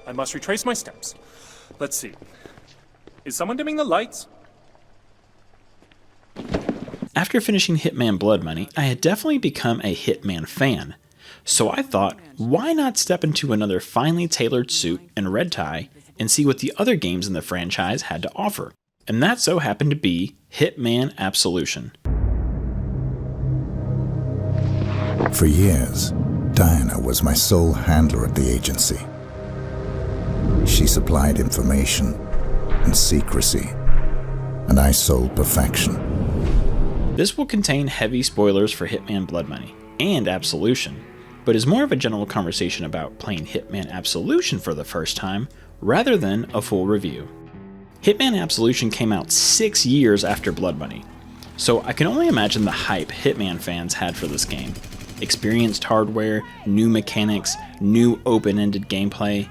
I must retrace my steps. Let's see. Is someone dimming the lights? After finishing Hitman Blood Money, I had definitely become a Hitman fan. So I thought, why not step into another finely tailored suit and red tie and see what the other games in the franchise had to offer? And that so happened to be Hitman Absolution. For years, Diana was my sole handler at the agency. She supplied information and secrecy, and I sold perfection. This will contain heavy spoilers for Hitman Blood Money and Absolution, but is more of a general conversation about playing Hitman Absolution for the first time rather than a full review. Hitman Absolution came out 6 years after Blood Money, so I can only imagine the hype Hitman fans had for this game. Experienced hardware, new mechanics, new open-ended gameplay.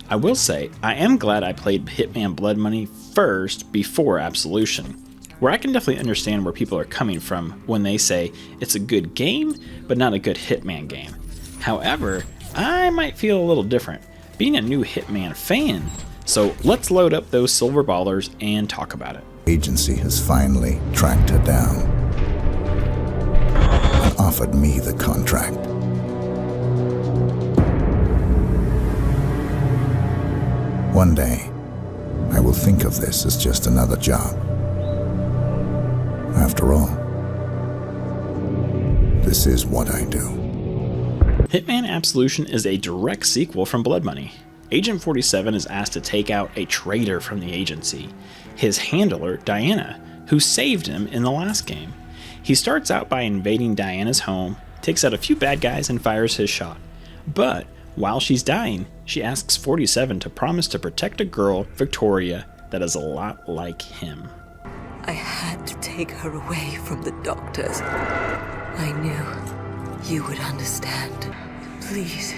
I will say, I am glad I played Hitman Blood Money first before Absolution, where I can definitely understand where people are coming from when they say it's a good game, but not a good Hitman game. However, I might feel a little different, being a new Hitman fan, so let's load up those silver ballers and talk about it. Agency has finally tracked her down and offered me the contract. One day, I will think of this as just another job. After all, this is what I do. Hitman Absolution is a direct sequel from Blood Money. Agent 47 is asked to take out a traitor from the agency, his handler, Diana, who saved him in the last game. He starts out by invading Diana's home, takes out a few bad guys, and fires his shot. But while she's dying, she asks 47 to promise to protect a girl, Victoria, that is a lot like him. I had to take her away from the doctors. I knew you would understand. Please,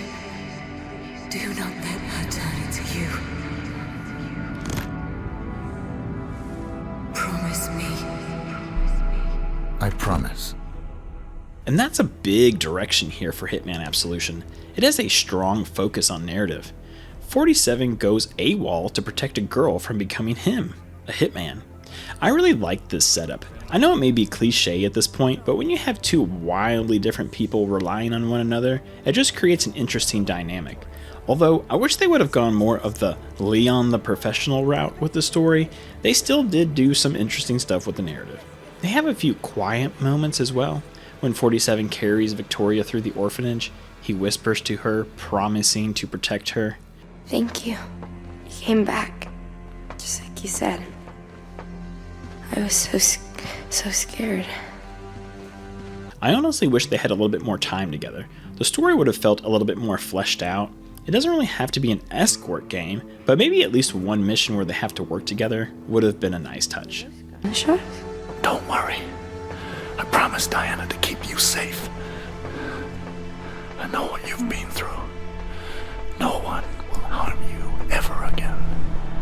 do not let her turn into you. Promise me. I promise. And that's a big direction here for Hitman Absolution. It has a strong focus on narrative. 47 goes AWOL to protect a girl from becoming him, a hitman. I really like this setup. I know it may be cliche at this point, but when you have two wildly different people relying on one another, it just creates an interesting dynamic. Although, I wish they would have gone more of the Leon the Professional route with the story, they still did do some interesting stuff with the narrative. They have a few quiet moments as well. When 47 carries Victoria through the orphanage, he whispers to her, promising to protect her. Thank you. You came back, just like you said. I was so scared. I honestly wish they had a little bit more time together. The story would have felt a little bit more fleshed out. It doesn't really have to be an escort game, but maybe at least one mission where they have to work together would have been a nice touch. Sure. Don't worry. I promised Diana to keep you safe. I know what you've been through. No one will harm you ever again.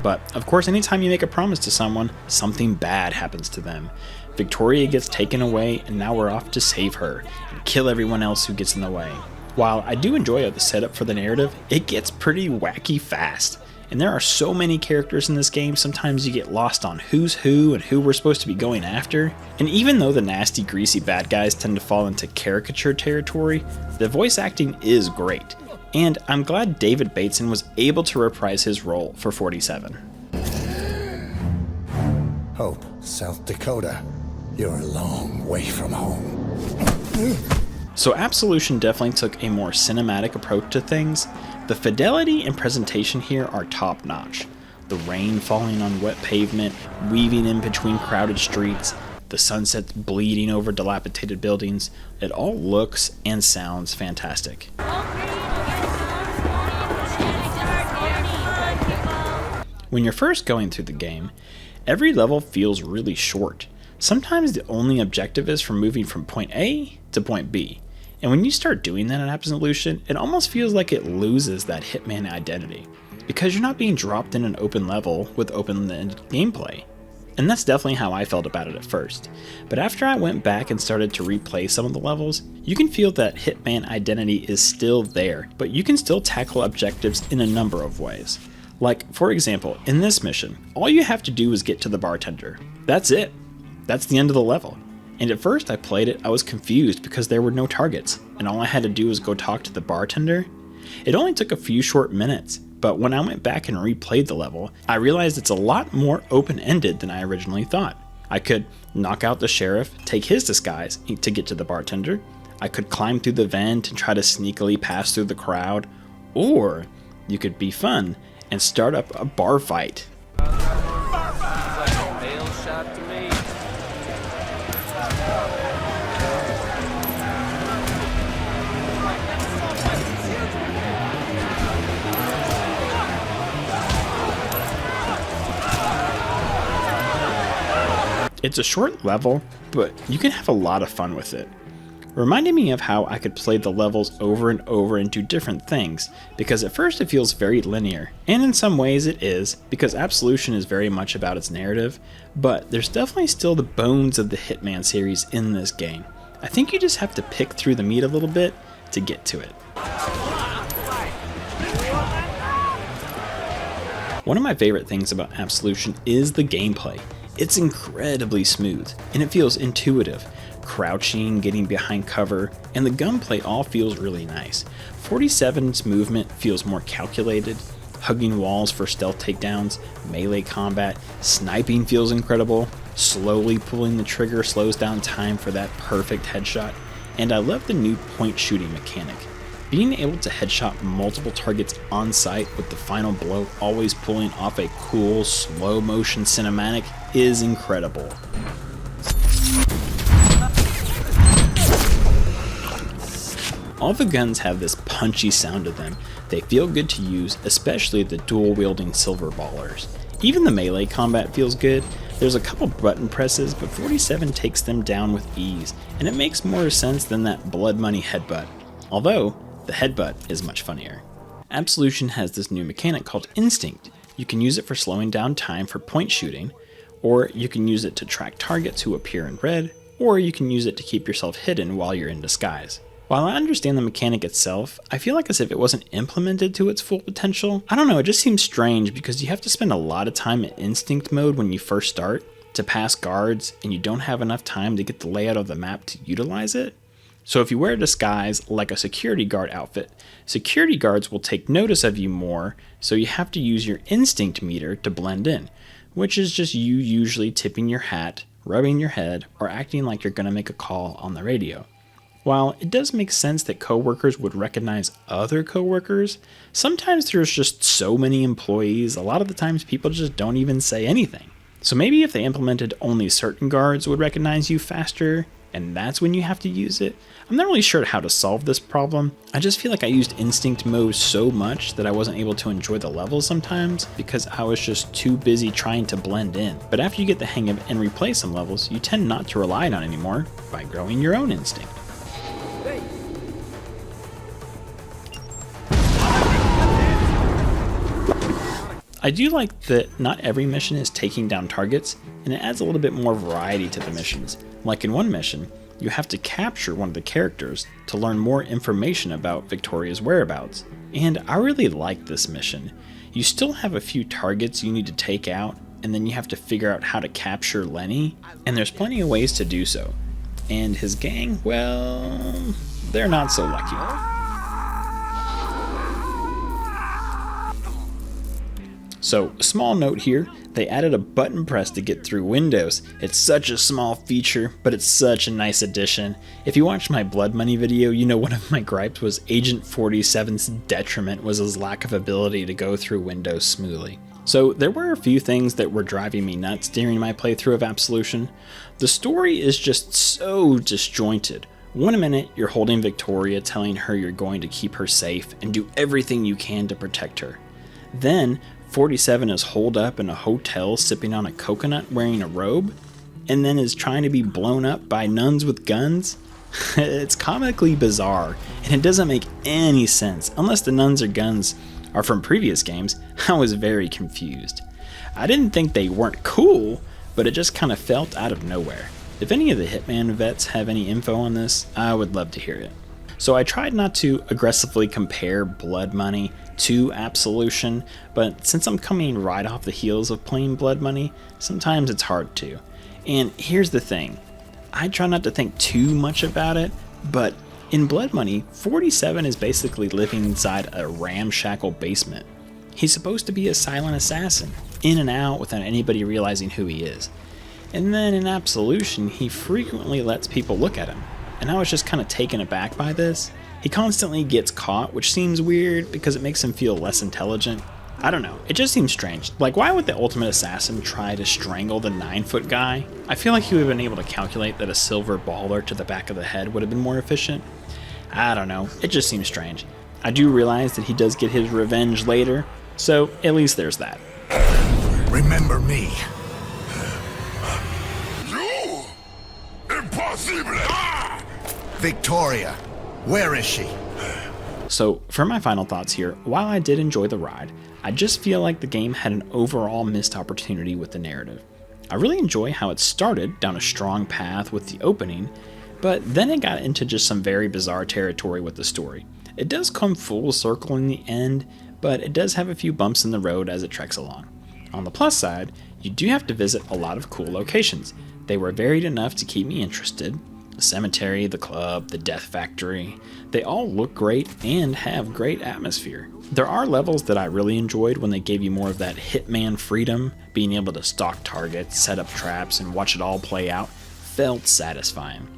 But, of course, anytime you make a promise to someone, something bad happens to them. Victoria gets taken away, and now we're off to save her and kill everyone else who gets in the way. While I do enjoy the setup for the narrative, it gets pretty wacky fast. And there are so many characters in this game, sometimes you get lost on who's who and who we're supposed to be going after. And even though the nasty, greasy bad guys tend to fall into caricature territory, the voice acting is great. And I'm glad David Bateson was able to reprise his role for 47. Hope, South Dakota. You're a long way from home. So Absolution definitely took a more cinematic approach to things. The fidelity and presentation here are top notch. The rain falling on wet pavement, weaving in between crowded streets, the sunsets bleeding over dilapidated buildings, it all looks and sounds fantastic. When you're first going through the game, every level feels really short. Sometimes the only objective is from moving from point A to point B. And when you start doing that in Absolution, it almost feels like it loses that Hitman identity, because you're not being dropped in an open level with open-ended gameplay. And that's definitely how I felt about it at first. But after I went back and started to replay some of the levels, you can feel that Hitman identity is still there, but you can still tackle objectives in a number of ways. Like, for example, in this mission, all you have to do is get to the bartender. That's it. That's the end of the level. And at first I played it, I was confused because there were no targets, and all I had to do was go talk to the bartender. It only took a few short minutes, but when I went back and replayed the level, I realized it's a lot more open-ended than I originally thought. I could knock out the sheriff, take his disguise to get to the bartender. I could climb through the vent and try to sneakily pass through the crowd. Or you could be fun and start up a bar fight. It's a short level, but you can have a lot of fun with it. Reminding me of how I could play the levels over and over and do different things, because at first it feels very linear, and in some ways it is, because Absolution is very much about its narrative, but there's definitely still the bones of the Hitman series in this game. I think you just have to pick through the meat a little bit to get to it. One of my favorite things about Absolution is the gameplay. It's incredibly smooth, and it feels intuitive. Crouching, getting behind cover, and the gunplay all feels really nice. 47's movement feels more calculated, hugging walls for stealth takedowns, melee combat, sniping feels incredible, slowly pulling the trigger slows down time for that perfect headshot, and I love the new point shooting mechanic. Being able to headshot multiple targets on sight with the final blow always pulling off a cool slow motion cinematic is incredible. All the guns have this punchy sound to them. They feel good to use, especially the dual wielding silver ballers. Even the melee combat feels good. There's a couple button presses, but 47 takes them down with ease, and it makes more sense than that blood money headbutt. Although, the headbutt is much funnier. Absolution has this new mechanic called Instinct. You can use it for slowing down time for point shooting, or you can use it to track targets who appear in red, or you can use it to keep yourself hidden while you're in disguise. While I understand the mechanic itself, I feel like as if it wasn't implemented to its full potential. I don't know, it just seems strange because you have to spend a lot of time in instinct mode when you first start to pass guards, and you don't have enough time to get the layout of the map to utilize it. So if you wear a disguise like a security guard outfit, security guards will take notice of you more, so you have to use your instinct meter to blend in, which is just you usually tipping your hat, rubbing your head, or acting like you're going to make a call on the radio. While it does make sense that coworkers would recognize other coworkers, sometimes there's just so many employees, a lot of the times people just don't even say anything. So maybe if they implemented only certain guards would recognize you faster, and that's when you have to use it. I'm not really sure how to solve this problem. I just feel like I used instinct mode so much that I wasn't able to enjoy the levels sometimes because I was just too busy trying to blend in. But after you get the hang of it and replay some levels, you tend not to rely on it anymore by growing your own instinct. I do like that not every mission is taking down targets, and it adds a little bit more variety to the missions. Like in one mission, you have to capture one of the characters to learn more information about Victoria's whereabouts. And I really like this mission. You still have a few targets you need to take out, and then you have to figure out how to capture Lenny, and there's plenty of ways to do so. And his gang, well, they're not so lucky. So, a small note here, they added a button press to get through windows. It's such a small feature, but it's such a nice addition. If you watched my Blood Money video, you know one of my gripes was Agent 47's detriment was his lack of ability to go through windows smoothly. So there were a few things that were driving me nuts during my playthrough of Absolution. The story is just so disjointed. One minute you're holding Victoria, telling her you're going to keep her safe and do everything you can to protect her. Then 47 is holed up in a hotel sipping on a coconut wearing a robe, and then is trying to be blown up by nuns with guns. It's comically bizarre, and it doesn't make any sense unless the nuns or guns are from previous games. I was very confused. I didn't think they weren't cool, but it just kind of felt out of nowhere. If any of the Hitman vets have any info on this, I would love to hear it. So I tried not to aggressively compare Blood Money to Absolution, but since I'm coming right off the heels of playing Blood Money, sometimes it's hard to. And here's the thing, I try not to think too much about it, but in Blood Money, 47 is basically living inside a ramshackle basement. He's supposed to be a silent assassin, in and out without anybody realizing who he is. And then in Absolution, he frequently lets people look at him, and I was just kind of taken aback by this. He constantly gets caught, which seems weird because it makes him feel less intelligent. I don't know, it just seems strange. Like, why would the ultimate assassin try to strangle the 9-foot guy? I feel like he would have been able to calculate that a silver baller to the back of the head would have been more efficient. I don't know, it just seems strange. I do realize that he does get his revenge later, so at least there's that. Remember me. You? Impossible! Victoria, where is she? So for my final thoughts here, while I did enjoy the ride, I just feel like the game had an overall missed opportunity with the narrative. I really enjoy how it started down a strong path with the opening, but then it got into just some very bizarre territory with the story. It does come full circle in the end, but it does have a few bumps in the road as it treks along. On the plus side, you do have to visit a lot of cool locations. They were varied enough to keep me interested. The cemetery, the club, the death factory, they all look great and have great atmosphere. There are levels that I really enjoyed when they gave you more of that Hitman freedom, being able to stalk targets, set up traps, and watch it all play out felt satisfying.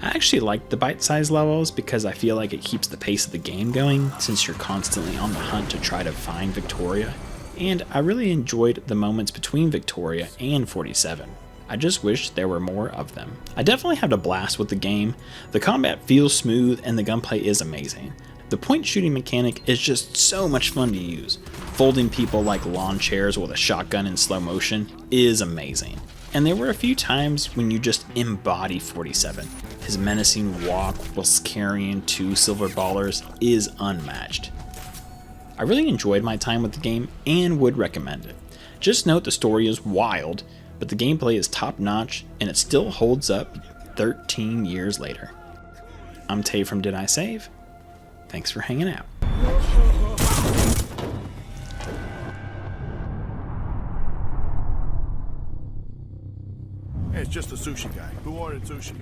I actually like the bite-sized levels because I feel like it keeps the pace of the game going since you're constantly on the hunt to try to find Victoria, and I really enjoyed the moments between Victoria and 47. I just wish there were more of them. I definitely had a blast with the game. The combat feels smooth and the gunplay is amazing. The point shooting mechanic is just so much fun to use. Folding people like lawn chairs with a shotgun in slow motion is amazing. And there were a few times when you just embody 47. His menacing walk whilst carrying 2 silver ballers is unmatched. I really enjoyed my time with the game and would recommend it. Just note the story is wild, but the gameplay is top notch and it still holds up 13 years later. I'm Tay from Did I Save? Thanks for hanging out. Hey, it's just a sushi guy. Who ordered sushi?